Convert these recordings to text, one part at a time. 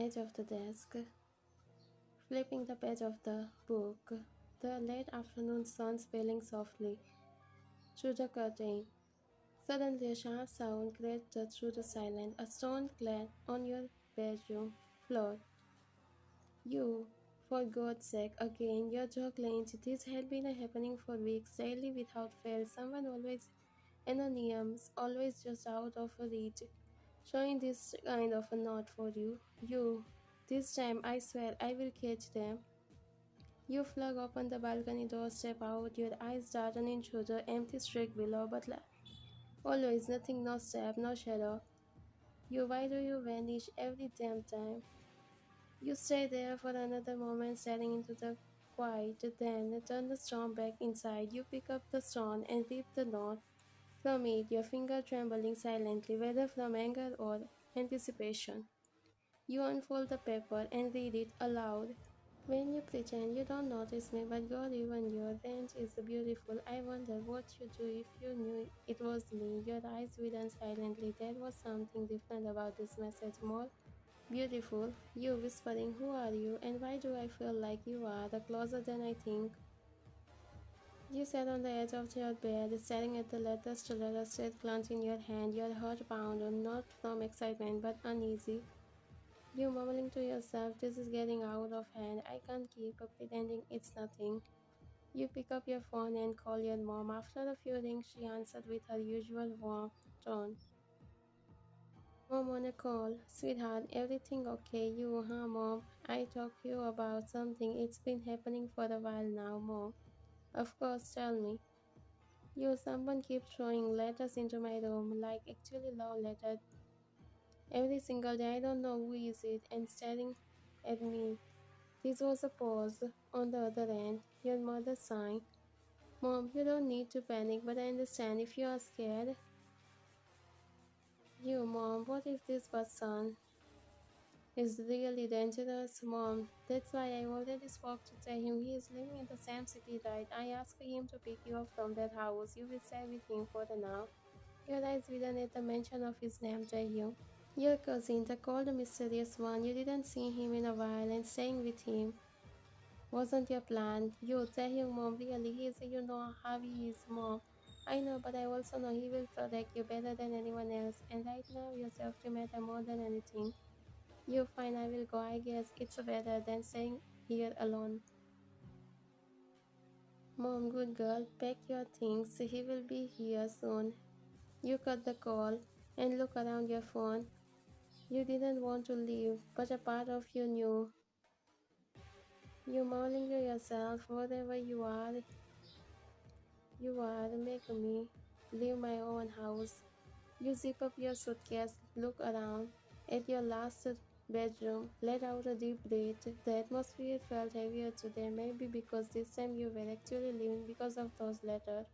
edge of the desk, flipping the page of the book, the late afternoon sun spilling softly through the curtain. Suddenly, a sharp sound crashed through the silence, a stone clad on your bedroom floor. You, for God's sake, again, your jaw clenched. This had been happening for weeks, daily without fail. Someone always anonymous, always just out of reach, showing this kind of a knot for you. You, this time I swear I will catch them. You flung open the balcony door, step out, your eyes darting into the empty street below, but always nothing, no step, no shadow. You, why do you vanish every damn time? You stay there for another moment, staring into the quiet, then turn the stone back inside. You pick up the stone and rip the knot from it, your finger trembling silently, whether from anger or anticipation. You unfold the paper and read it aloud. When you pretend you don't notice me, but God, even your range is beautiful. I wonder what you'd do if you knew it was me. Your eyes widen silently. There was something different about this message, more beautiful. You whispering, who are you, and why do I feel like you are the closer than I think? You sat on the edge of your bed, staring at the latest letter still clenched in your hand, your heart pounded, not from excitement but uneasy. You mumbling to yourself, this is getting out of hand, I can't keep up pretending it's nothing. You pick up your phone and call your mom. After a few rings, she answered with her usual warm tone. Mom on a call. Sweetheart, everything okay? You, huh, mom? I talked to you about something. It's been happening for a while now, mom. Of course, tell me. You, someone keeps throwing letters into my room, like actually love letters. Every single day, I don't know who is it, and staring at me. This was a pause. On the other end, your mother sighing. Mom, you don't need to panic, but I understand if you are scared. You, mom, what if this person is really dangerous? Mom, that's why I already spoke to him. He is living in the same city, right? I asked him to pick you up from that house. You will stay with him for the now. Your eyes widen at the mention of his name, Taehyung. Your cousin, the cold, mysterious one, you didn't see him in a while, and staying with him wasn't your plan. You, Taehyung, mom, really, you know how he is, mom. I know, but I also know he will protect you better than anyone else, and right now your safety matters more than anything. You, fine, I will go, I guess it's better than staying here alone. Mom, good girl, pack your things, he will be here soon. You cut the call and look around your phone. You didn't want to leave, but a part of you knew. You mauling to yourself, whatever you are, make me leave my own house. You zip up your suitcase, look around at your last bedroom, let out a deep breath. The atmosphere felt heavier today, maybe because this time you were actually leaving because of those letters.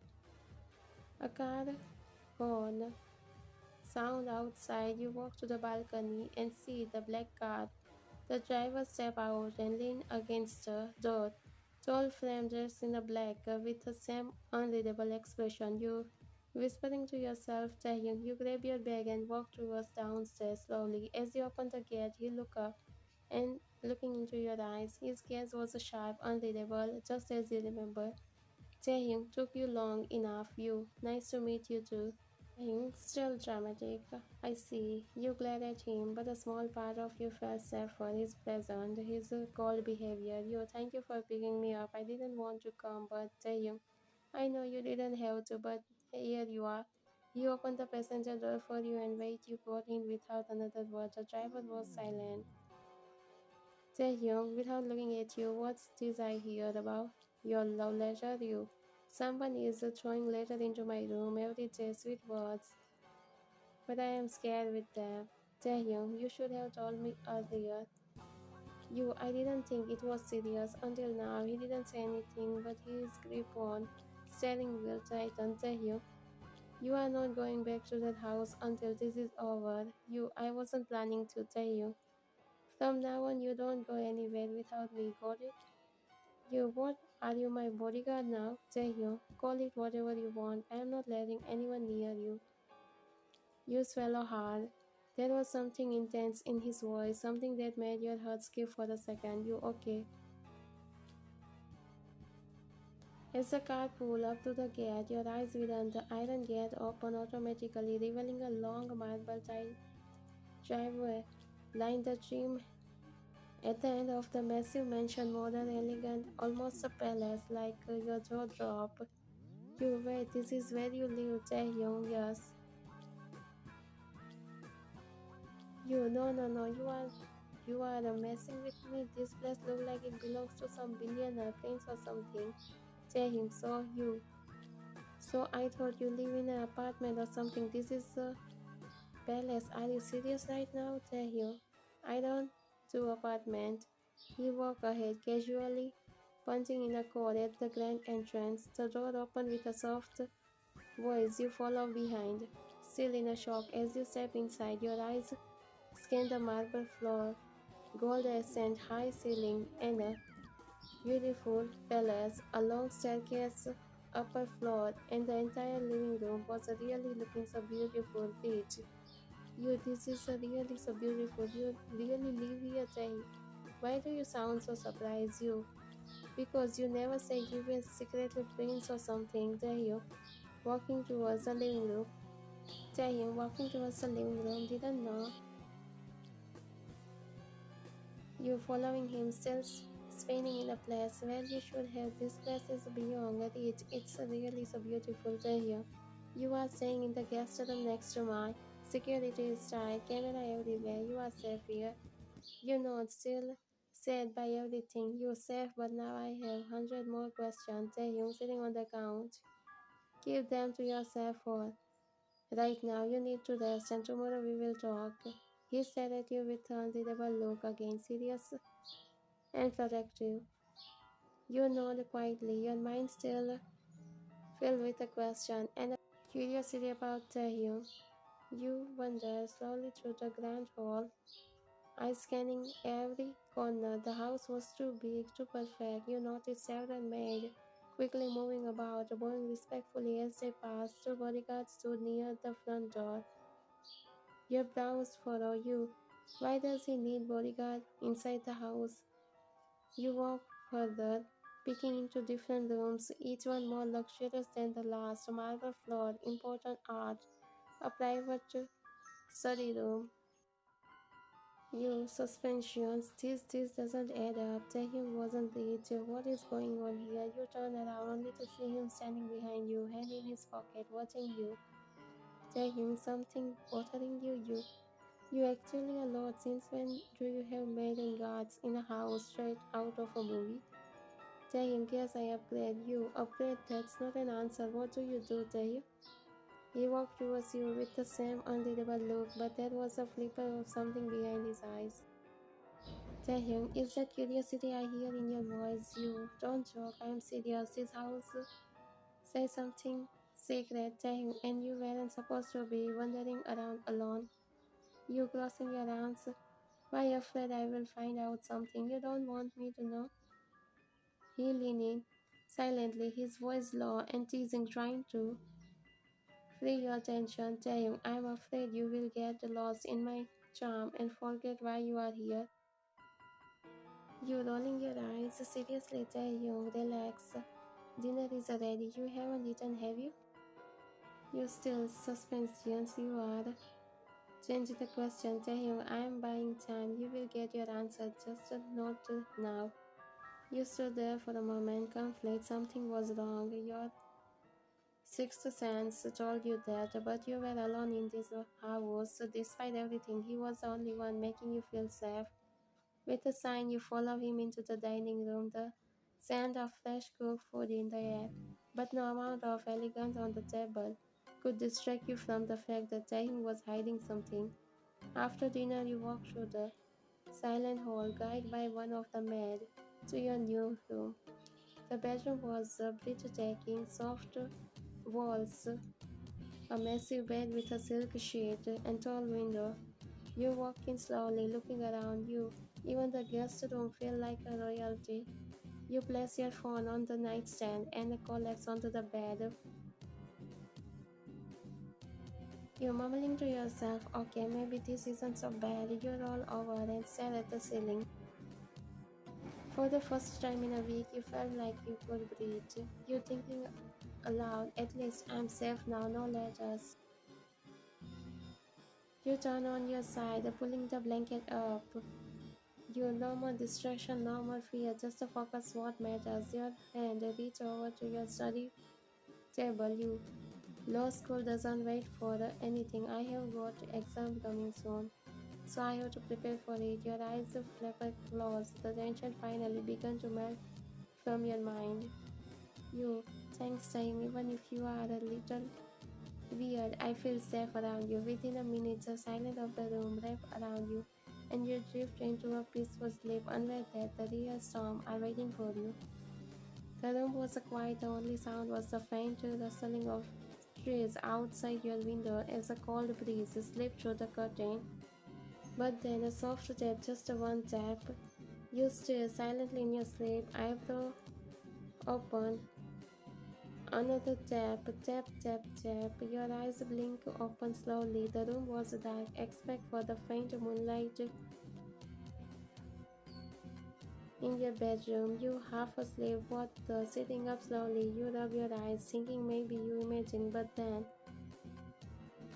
A car horn sound outside. You walk to the balcony and see the black car. The driver step out and lean against the door. Tall frame dressed in a black with the same unreadable expression. You whispering to yourself, Taehyung, you grab your bag and walk towards downstairs slowly. As you open the gate, you look up and looking into your eyes. His gaze was sharp, unreadable, just as you remember. Taehyung, took you long enough. You, nice to meet you too. Still dramatic. I see. You glared at him, but a small part of you felt sad for his present, his cold behavior. You, thank you for picking me up. I didn't want to come, but you. I know you didn't have to, but here you are. He opened the passenger door for you and wait. You got in without another word. The driver was silent. Taehyung, without looking at you, what's this I hear about? Your love letter, you. Someone is throwing letter into my room every day, sweet words. But I am scared with them. Taehyung, you should have told me earlier. You, I didn't think it was serious until now. He didn't say anything, but his grip on steering wheel tightened. Taehyung, you are not going back to that house until this is over. You, I wasn't planning to. Taehyung, from now on, you don't go anywhere without me. Got it? You, what? Are you my bodyguard now? Taehyung, call it whatever you want. I am not letting anyone near you. You swallow hard, There was something intense in his voice, something that made your heart skip for a second. You okay? As the car pulled up to the gate, your eyes widen. The iron gate opened automatically, revealing a long marble driveway lined the trim at the end of the massive mansion, modern, elegant, almost a palace, like your jaw drop. You wait, this is where you live, Taehyung, yes. No, you are messing with me. This place looks like it belongs to some billionaire prince or something. Taehyung, so I thought you live in an apartment or something. This is a palace. Are you serious right now, Taehyung? I don't do apartment. He walked ahead casually, punching in a code at the grand entrance. The door opened with a soft voice. You follow behind, still in a shock as you step inside. Your eyes scan the marble floor, gold accent, high ceiling, and a beautiful palace. A long staircase, upper floor, and the entire living room was really looking so beautiful. Rich. This is really so beautiful. You really live here, Jay. Why do you sound so surprised, you? Because you never say you were secretly prince or something, Jay. Walking towards the living room. Jay, walking towards the living room, didn't know. You following him, still spinning in a place where you should have. This place is beyond reach. It's really so beautiful, Jay. You are staying in the guest room next to mine. Security is tight, camera everywhere. You are safe here. You know, still sad by everything. You're safe, but now I have 100 more questions. Taehyung sitting on the couch. Keep them to yourself for right now. You need to rest, and tomorrow we will talk. He stared at you with an unreadable look, again serious and protective. You nod quietly, your mind still filled with a question and a curiosity about Taehyung. You wander slowly through the grand hall, eyes scanning every corner. The house was too big, too perfect. You noticed several maids quickly moving about, bowing respectfully as they passed. Two bodyguards stood near the front door. Your brows furrow. You. Why does he need bodyguard inside the house? You walk further, peeking into different rooms, each one more luxurious than the last. Marble floor, important art, a private study room. You suspensions, this doesn't add up. Taehyung wasn't rich. What is going on here? You turn around only to see him standing behind you, hand in his pocket, watching you. Taehyung, something bothering you? You actually a lot. Since when do you have maid and guards in a house straight out of a movie? Taehyung, yes, I upgrade. You upgrade? That's not an answer. What do you do, Taehyung? He walked towards you with the same unreadable look, but there was a flicker of something behind his eyes. Taehyung, is that curiosity I hear in your voice? You don't joke, I am serious. This house says something sacred, Taehyung, and you weren't supposed to be wandering around alone. You crossing your arms. Why afraid I will find out something you don't want me to know? He leaned in silently, his voice low and teasing, trying to free your attention. Taehyung, I am afraid you will get lost in my charm and forget why you are here. You rolling your eyes. Seriously, Taehyung, relax. Dinner is ready. You haven't eaten, have you? You still suspicious. You are. Change the question, Taehyung. I am buying time. You will get your answer. Just not now. You stood there for a moment, conflicted. Something was wrong. Your sixth sense told you that, but you were alone in this house. Despite everything, he was the only one making you feel safe. With a sign, you follow him into the dining room, the scent of fresh cooked food in the air. But no amount of elegance on the table could distract you from the fact that Taehyung was hiding something. After dinner, you walked through the silent hall, guided by one of the maids, to your new room. The bedroom was breathtaking, soft walls, a massive bed with a silk sheet, and tall window. You walk in slowly, looking around you. Even the guest room feels like a royalty. You place your phone on the nightstand and collapse onto the bed. You're mumbling to yourself, okay, maybe this isn't so bad. You roll over and stare at the ceiling. For the first time in a week, you felt like you could breathe. You thinking aloud, at least I'm safe now, no letters. You turn on your side, pulling the blanket up. You no more distraction, no more fear, just to focus what matters. Your hand reach over to your study table. You law school doesn't wait for anything. I have got exam coming soon, so I have to prepare for it. Your eyes flapper closed. The tension finally began to melt from your mind. You thanks time, even if you are a little weird. I feel safe around you. Within a minute, the silence of the room wraps around you, and you drift into a peaceful sleep, unaware that the real storm are waiting for you. The room was quiet. The only sound was the faint rustling of trees outside your window as a cold breeze slipped through the curtain. But then a soft tap, just a one tap. You stir silently in your sleep, eyebrow open. Another tap, tap, tap, tap. Your eyes blink open slowly. The room was dark, except for the faint moonlight in your bedroom. You half asleep, what the sitting up slowly. You rub your eyes, thinking maybe you imagine, but then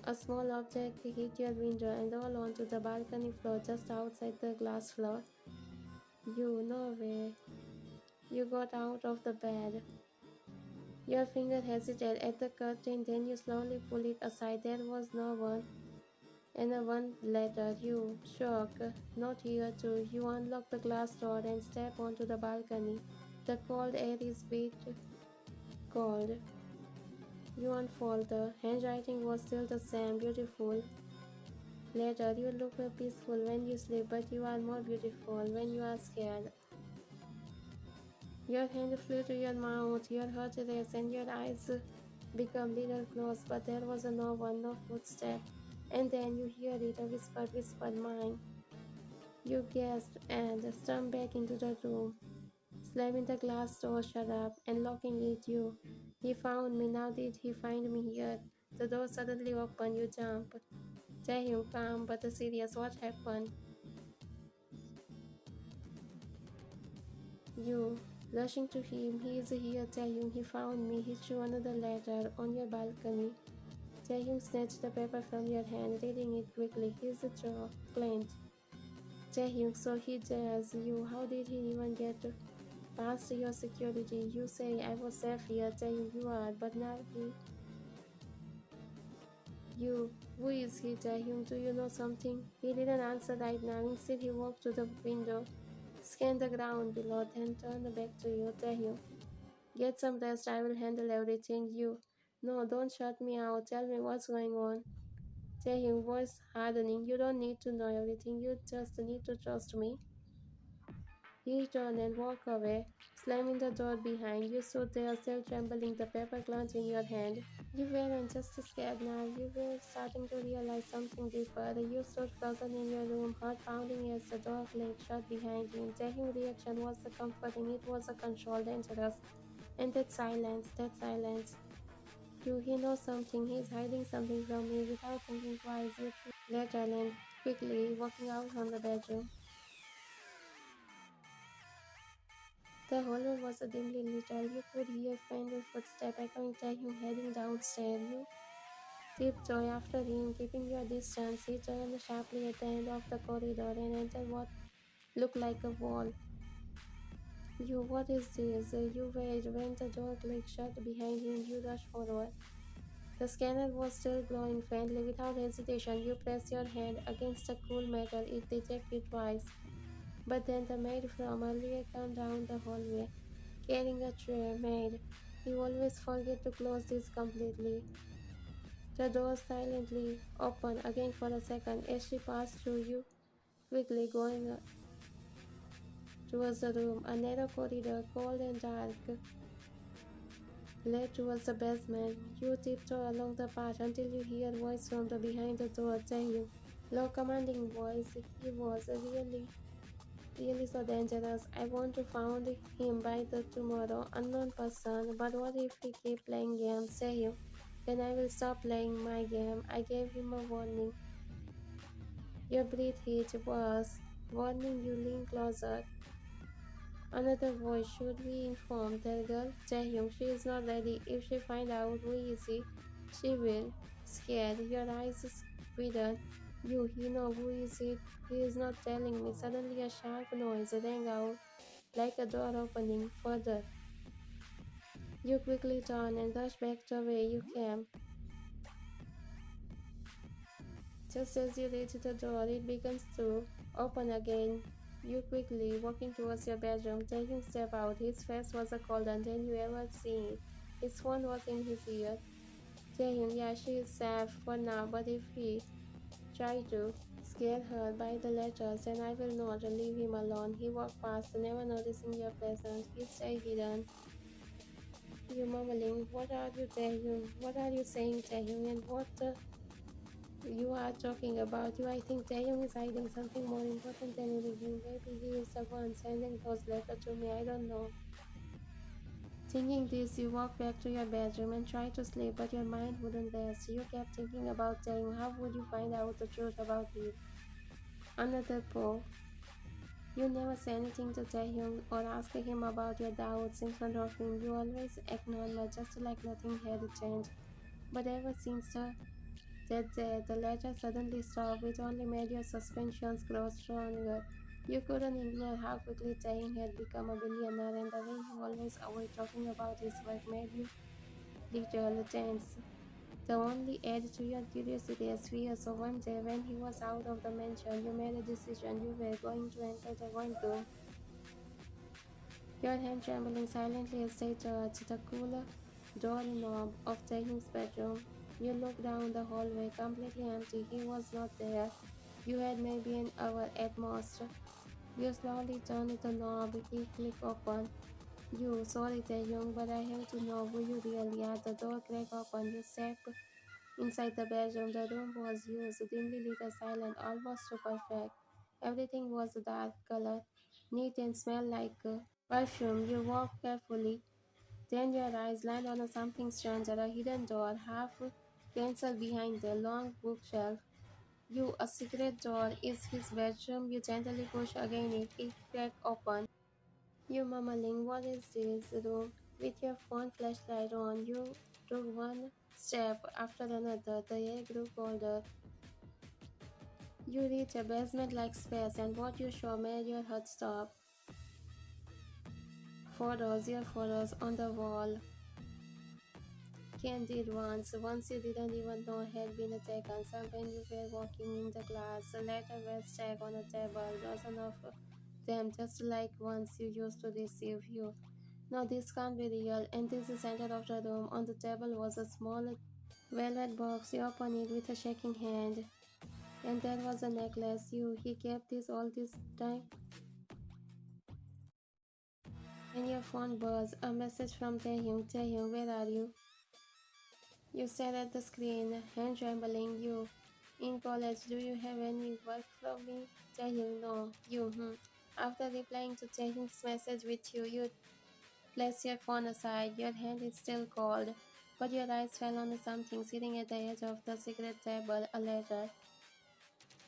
a small object hit your window and rolled onto the balcony floor just outside the glass floor. You know where you got out of the bed. Your finger hesitated at the curtain, then you slowly pulled it aside. There was no one. And a one later, you shock, not here too. You unlock the glass door and step onto the balcony. The cold air is bit cold. You unfold. The handwriting was still the same, beautiful. Later, you look peaceful when you sleep, but you are more beautiful when you are scared. Your hand flew to your mouth, your heart raced, and your eyes become little closed, but there was no one, no footstep. And then you hear it, a whisper, whispered, mine. You gasped and stormed back into the room, slamming the glass door shut up and locking it. You. He found me. Now did he find me here? The door suddenly opened. You jump. Taehyung, calm but serious. What happened? You. Rushing to him. He is here, Taehyung. He found me. He threw another letter on your balcony. Taehyung snatched the paper from your hand, reading it quickly. His jaw clenched. Taehyung, so he dares you. How did he even get past your security? You say I was safe here, Taehyung, you are, but now you. Who is he, Taehyung? Do you know something? He didn't answer right now. Instead, he walked to the window, scanned the ground below, then turned back to you, Taehyung. Get some rest. I will handle everything. You. No, don't shut me out. Tell me what's going on. Taehyung, voice hardening. You don't need to know everything. You just need to trust me. He turned and walked away, slamming the door behind you. Stood there, still trembling, the paper clutch in your hand. You weren't just scared now, you were starting to realize something deeper. You stood frozen in your room, heart pounding as the door clicked shut behind him. Taehyung's reaction was comforting, it was a controlled, dangerous. And that silence. He knows something, he's hiding something from me. Without thinking twice, you threw later and quickly walking out from the bedroom. The hallway was dimly lit. You could hear faint footsteps echoing Taehyung heading downstairs. You tiptoed after him, keeping your distance. He turned sharply at the end of the corridor and entered what looked like a wall. What is this? You wait. When the door clicked shut behind him, you rushed forward. The scanner was still glowing faintly. Without hesitation, you pressed your hand against the cool metal. It detected twice. But then the maid from earlier came down the hallway, carrying a tray. Maid, you always forget to close this completely. The door silently opened again for a second as she passed through you, quickly going towards the room. A narrow corridor, cold and dark, led towards the basement. You tiptoe along the path until you hear a voice from the behind the door telling, low commanding voice. He was really so dangerous. I want to find him by the tomorrow. Unknown person. But what if he keep playing games? Say you. Then I will stop playing my game. I gave him a warning. Your breath hit worse. Warning you lean closer. Another voice. Should we inform that girl? Jaehyung, she is not ready. If she find out who is he, she will. Scared. Your eyes widen. You, he know who is it. He is not telling me. Suddenly a sharp noise rang out like a door opening further. You quickly turn and rush back the way you came. Just as you reach the door, it begins to open again. You quickly walking towards your bedroom, taking step out. His face was colder than you ever seen. His phone was in his ear. Taehyung, yeah, she is safe for now, but if he try to scare her by the letters, then I will not leave him alone. He walked past, never noticing your presence. He stayed hidden. You mumbling, what are you Taehyung? What are you saying, Taehyung? And what you are talking about? You, I think Taehyung is hiding something more important than anything. Maybe he is the one sending those letters to me. I don't know. Thinking this, you walked back to your bedroom and tried to sleep, but your mind wouldn't rest. You kept thinking about Taehyung. How would you find out the truth about him? Another pro. You never say anything to Taehyung or ask him about your doubts in front of him. You always acknowledge just like nothing had changed. But ever since that day, the letter suddenly stopped. It only made your suspicions grow stronger. You couldn't ignore how quickly Taehyung had become a billionaire, and the way he always avoided talking about his work made you little tense. The only add to your curiosity as fear. So one day, when he was out of the mansion, you made a decision. You were going to enter the one room, your hand trembling silently as they touched the cooler doorknob of Taehyung's bedroom. You looked down the hallway, completely empty. He was not there. You had maybe an hour at most. You slowly turned the knob. He clicked open. You, sorry Taehyung, but I have to know who you really are. The door cracked open. You stepped inside the bedroom. The room was used, dimly lit, silent, almost too perfect. Everything was dark color, neat and smelled like perfume. You walked carefully, then your eyes land on something strange, a hidden door, half cancelled behind the long bookshelf. You, a secret door, is his bedroom. You gently push against it cracked open. You mumbling, what is this room? With your phone flashlight on, you took one step after another. The air grew colder. You reach a basement-like space, and what you saw made your heart stop. Photos, your photos on the wall. Candid ones you didn't even know had been taken. Some when you were walking in the class, later were stacked on a table, dozen of them just like ones you used to receive you. No, this can't be real. And this is the center of the room. On the table was a small velvet box. You opened it with a shaking hand. And there was a necklace. He kept this all this time. And your phone buzzed. A message from Taehyung. Taehyung, where are you? You stared at the screen, hand trembling. You, in college, do you have any work from me? Taehyung, no. After replying to Taehyung's message with you place your phone aside. Your hand is still cold, but your eyes fell on something sitting at the edge of the secret table, a letter.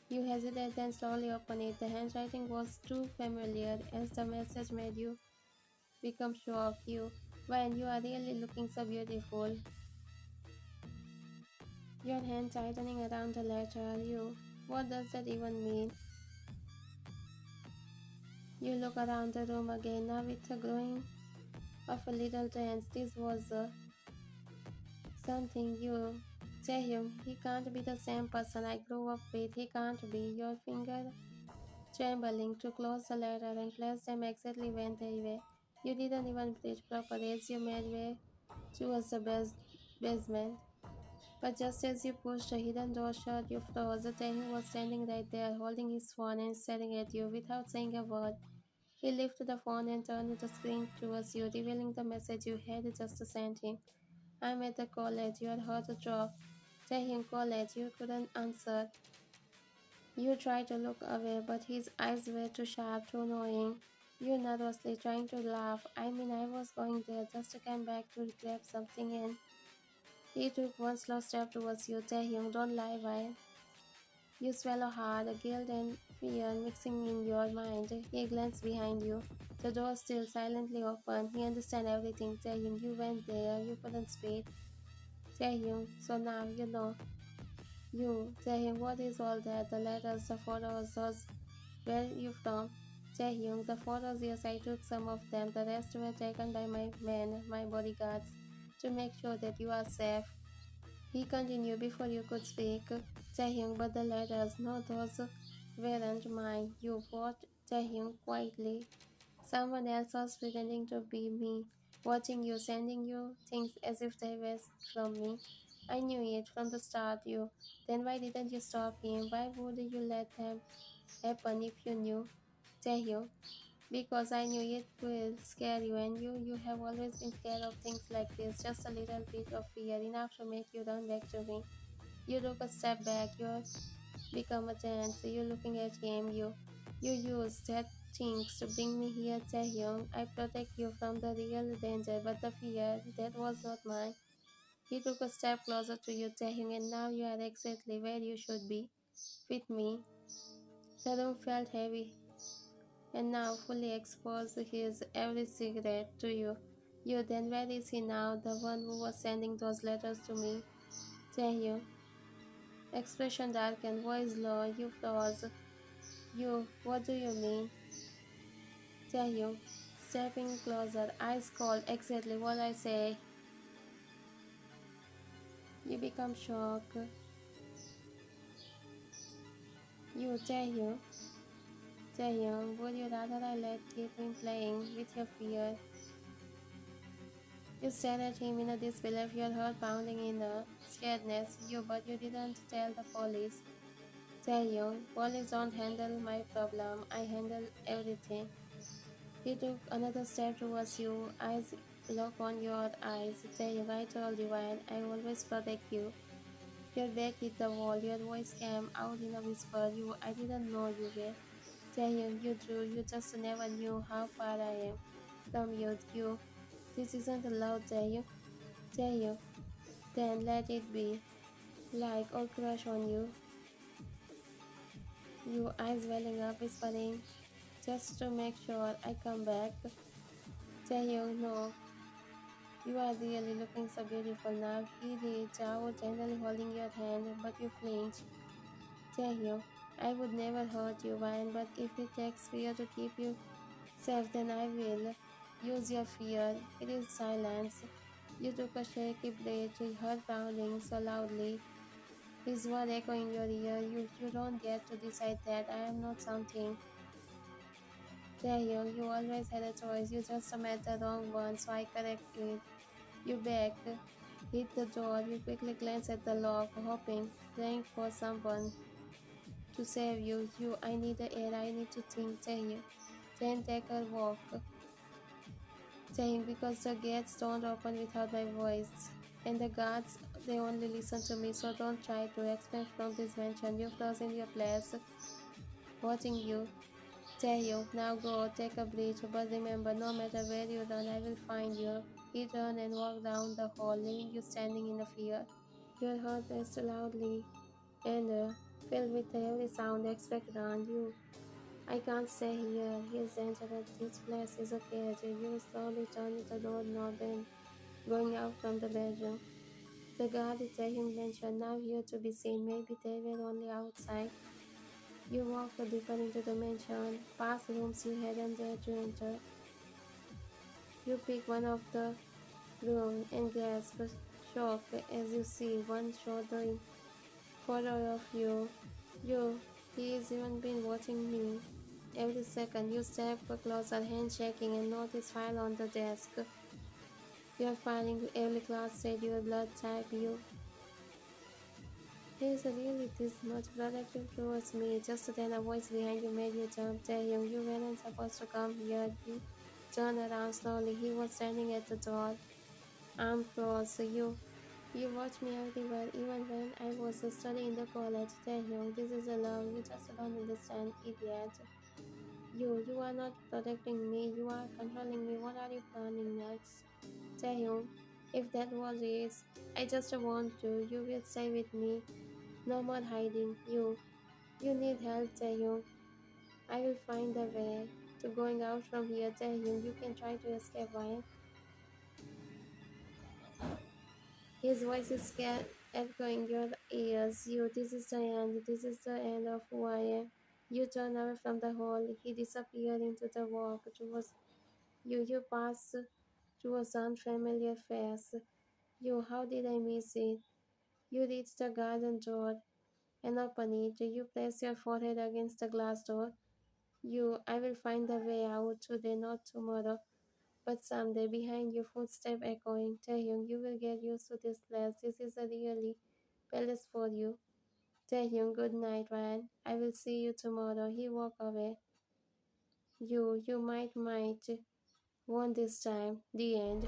You hesitated, then slowly opened it. The handwriting was too familiar as the message made you become shocked. You, when you are really looking so beautiful. Your hand tightening around the letter. You, what does that even mean? You look around the room again, now with a growing of a little tense. This was something you. Jaehyung, he can't be the same person I grew up with. He can't be. Your finger trembling to close the letter and place them exactly when they were. You didn't even breathe properly as you made way towards the basement. But just as you pushed the hidden door shut, you froze. Taehyung was standing right there, holding his phone and staring at you without saying a word. He lifted the phone and turned the screen towards you, revealing the message you had just sent him. I'm at the college. Your heart dropped. Taehyung, college. You couldn't answer. You tried to look away, but his eyes were too sharp, too knowing. You nervously trying to laugh. I mean, I was going there just to come back to grab something and He took one slow step towards you. Taehyung, don't lie, why? You swallow hard, guilt and fear mixing in your mind. He glanced behind you. The door still silently open. He understands everything. Taehyung, you went there. You couldn't speak. Taehyung, so now you know. You, Taehyung, what is all that? The letters, the photos, those. Where you from? Taehyung, the photos, yes, I took some of them. The rest were taken by my men, my bodyguards, to make sure that you are safe. He continued before you could speak. Taehyung, but the letters, no, those weren't mine. You what? Taehyung quietly. Someone else was pretending to be me, watching you, sending you things as if they were from me. I knew it from the start, you. Then why didn't you stop him? Why would you let them happen if you knew? Taehyung, because I knew it will scare you, and you have always been scared of things like this. Just a little bit of fear, enough to make you run back to me. You took a step back, you become a dance, you looking at him, you use that things to bring me here, Taehyung. I protect you from the real danger, but the fear, that was not mine. He took a step closer to you, Taehyung, and now you are exactly where you should be, with me. The room felt heavy, and now fully exposed his every secret to you. You, then where is he now, the one who was sending those letters to me? Taehyung, expression darkened, voice low, you froze. You, what do you mean? Taehyung, stepping closer, eyes cold, exactly what I say. You become shocked. You, Taehyung, would you rather I let keep him playing with your fear? You stared at him in a disbelief, your heart pounding in a scaredness. You, but you didn't tell the police. Taehyung, police don't handle my problem. I handle everything. He took another step towards you, eyes locked on your eyes. Taehyung, I told you, and I always protect you. Your back hit the wall, your voice came out in a whisper. You, I didn't know you were. Taehyung, you drew, you just never knew how far I am from you. You, this isn't allowed, Taehyung. Taehyung, then let it be. Like or crush on you. You, eyes welling up, whispering, just to make sure I come back. Taehyung, no. You are really looking so beautiful now. He reached out, gently holding your hand, but you flinched. Taehyung, I would never hurt you, Ryan, but if it takes fear to keep you safe, then I will. Use your fear. It is silence. You took a shaky breath, your heart pounding so loudly. His word echoing in your ear. You don't get to decide that. I am not something. Taehyung, you always had a choice. You just made the wrong one, so I correct it. You back, hit the door. You quickly glance at the lock, hoping, praying for someone to save you. You, I need the air. I need to think. Taehyung, then take a walk. Taehyung, because the gates don't open without my voice. And the guards, they only listen to me, so don't try to explain from this mansion. You froze in your place, watching you. Taehyung, now go, take a breath, but remember, no matter where you run, I will find you. He turned and walked down the hall, leaving you standing in a fear. Your heart raced loudly and filled with every sound expected on you. I can't stay here. He's dangerous. This place is a cage. You slowly turned the doorknob and going out from the bedroom. The guard Taehyung mentioned now here to be seen. Maybe they were only outside. You walked deeper into the mansion, past rooms you hadn't dared to enter. You pick one of the rooms and gasp, shocked as you see one shuddering photo of you. You, he's even been watching me. Every second you step closer, hand shaking, and notice file on the desk. You're filing every class schedule, blood type. You, he's really this much protective towards me. Just then a voice behind you made you jump. Taehyung, you weren't supposed to come here. You turned around slowly. He was standing at the door, arm crossed. You watched me everywhere, even when I was studying in the college. Taehyung, this is a love. You just don't understand it yet. You are not protecting me. You are controlling me. What are you planning next? Taehyung, If that was it, I just want to. You will stay with me. No more hiding. You need help, Taehyung. I will find a way to going out from here, Taehyung. You can try to escape, right? His voice is echoing your ears. This is the end. This is the end of who I am. You turn away from the hall. He disappeared into the walk towards you. You pass towards unfamiliar face. How did I miss it? You reach the garden door and open it. You place your forehead against the glass door. I will find a way out today, not tomorrow. But someday, behind your footstep echoing, Taehyung, you will get used to this place. This is a really palace for you. Taehyung, good night, Ryan. I will see you tomorrow. He walked away. You might, won this time. The end.